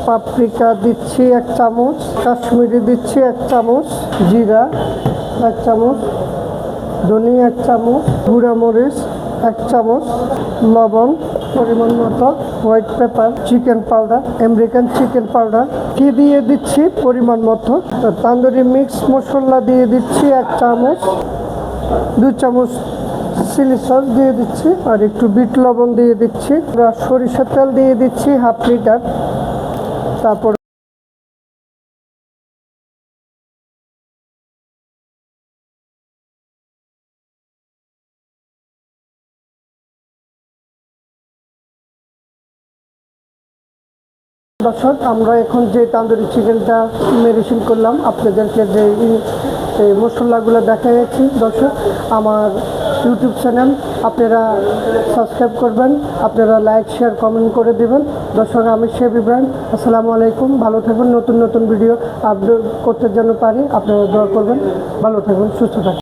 Paprika দিচ্ছি 1 চামচ, কাশ্মীরি দিচ্ছি 1 চামচ, জিরা 1 চামচ, ধনিয়া 1 চামচ, গুঁড়া মরিচ 1 চামচ, লবণ পরিমাণ মতো, white paper, chicken powder, American chicken powder কি দিয়ে দিচ্ছি পরিমাণ মতো। তান্দুরি মিক্স মশলা দিয়ে দিচ্ছি 1 চামচ, 2 চামচ চিলি সস দিয়ে দিচ্ছি, আর একটু বিট লবণ দিয়ে দিচ্ছি, সরিষার তেল দিয়ে দিচ্ছি 1/2 লিটার। তারপর দর্শক, আমরা এখন যে তান্দুরি চিকেনটা মেরিনেশন করলাম আপনাদেরকে যে এই মশলাগুলো দেখা যাচ্ছে। দর্শক, আমার ইউটিউব চ্যানেল আপনারা সাবস্ক্রাইব করবেন, আপনারা লাইক শেয়ার কমেন্ট করে দেবেন। দর্শক, আমি শেফ ইব্রাহিম, আসসালামু আলাইকুম। ভালো থাকবেন, নতুন নতুন ভিডিও আপলোড করতে যেন পারি আপনারা দোয়া করবেন। ভালো থাকবেন, সুস্থ থাকবেন।